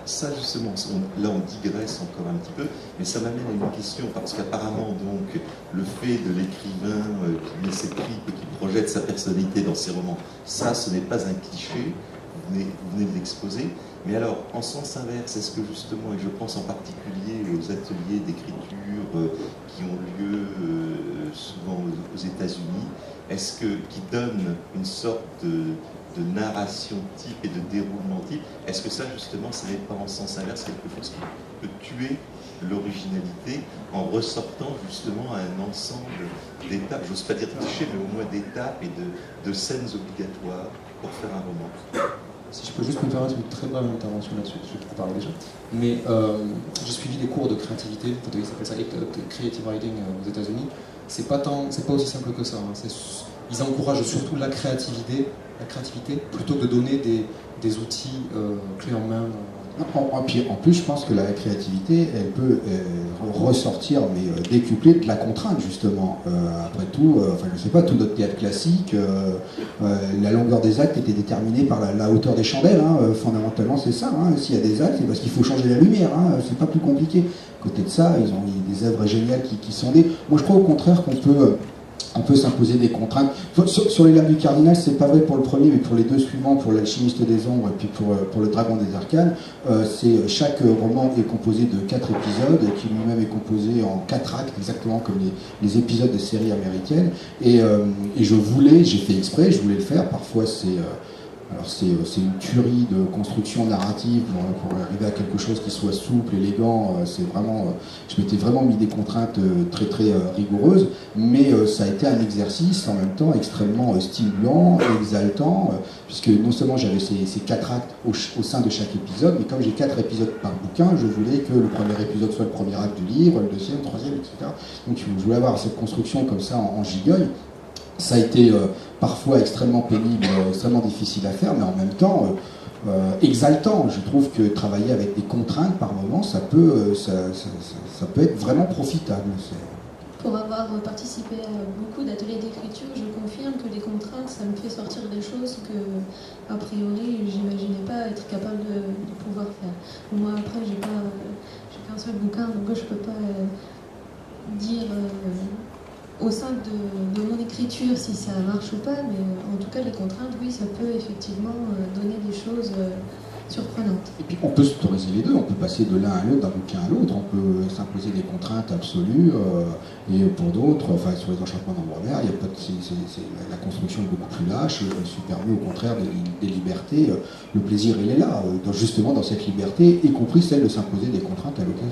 ça justement, là on digresse encore un petit peu, mais ça m'amène à une question, parce qu'apparemment donc le fait de l'écrivain qui met ses tripes et qui projette sa personnalité dans ses romans, ça ce n'est pas un cliché, vous venez de l'exposer, mais alors en sens inverse, est-ce que justement, et je pense en particulier aux ateliers d'écriture qui ont lieu souvent aux États-Unis, qui donnent une sorte de narration type et de déroulement type, est-ce que ça justement, ça n'est pas en sens inverse quelque chose qui peut tuer l'originalité en ressortant justement à un ensemble d'étapes, j'ose pas dire cliché, mais au moins d'étapes et de scènes obligatoires pour faire un roman? Si je peux juste me permettre une très brève intervention là-dessus, je vais en parler déjà. Mais j'ai suivi des cours de créativité, ça s'appelle ça Creative Writing aux États-Unis. C'est pas aussi simple que ça. Hein. Ils encouragent surtout la créativité plutôt que de donner des outils clés en main. En plus, je pense que la créativité, elle peut ressortir, mais décuplée de la contrainte, justement. Après tout, je ne sais pas, tout notre théâtre classique, la longueur des actes était déterminée par la hauteur des chandelles. Hein, fondamentalement, c'est ça. Hein. S'il y a des actes, c'est parce qu'il faut changer la lumière. Hein, c'est pas plus compliqué. À côté de ça, ils ont des œuvres géniales qui sont des... Moi, je crois au contraire qu'on peut s'imposer des contraintes. Sur les Lames du Cardinal, c'est pas vrai pour le premier, mais pour les deux suivants, pour l'Alchimiste des Ombres et puis pour le Dragon des Arcanes, chaque roman est composé de 4 épisodes, qui lui-même est composé en 4 actes, exactement comme les épisodes de séries américaines. Et j'ai fait exprès, je voulais le faire. Parfois, c'est une tuerie de construction narrative pour arriver à quelque chose qui soit souple, élégant. Je m'étais vraiment mis des contraintes très très rigoureuses, mais ça a été un exercice en même temps extrêmement stimulant, exaltant, puisque non seulement j'avais ces 4 actes au sein de chaque épisode, mais comme j'ai 4 épisodes par bouquin, je voulais que le premier épisode soit le premier acte du livre, le deuxième, le troisième, etc. Donc je voulais avoir cette construction comme ça en gigogne. Ça a été parfois extrêmement pénible, extrêmement difficile à faire, mais en même temps exaltant. Je trouve que travailler avec des contraintes par moment, ça peut être vraiment profitable. Pour avoir participé à beaucoup d'ateliers d'écriture, je confirme que les contraintes, ça me fait sortir des choses que, a priori, j'imaginais pas être capable de pouvoir faire. Moi, après, j'ai qu'un seul bouquin, donc je peux pas dire au sein de mon écriture si ça marche ou pas, mais en tout cas les contraintes, oui, ça peut effectivement donner des choses surprenantes. Et puis on peut s'autoriser les deux, on peut passer de l'un à l'autre, d'un bouquin à l'autre, on peut s'imposer des contraintes absolues, et pour d'autres, sur les enchantements d'Ambremer, la construction est beaucoup plus lâche, elle se permet au contraire des libertés, le plaisir il est là, justement dans cette liberté, y compris celle de s'imposer des contraintes à l'occasion.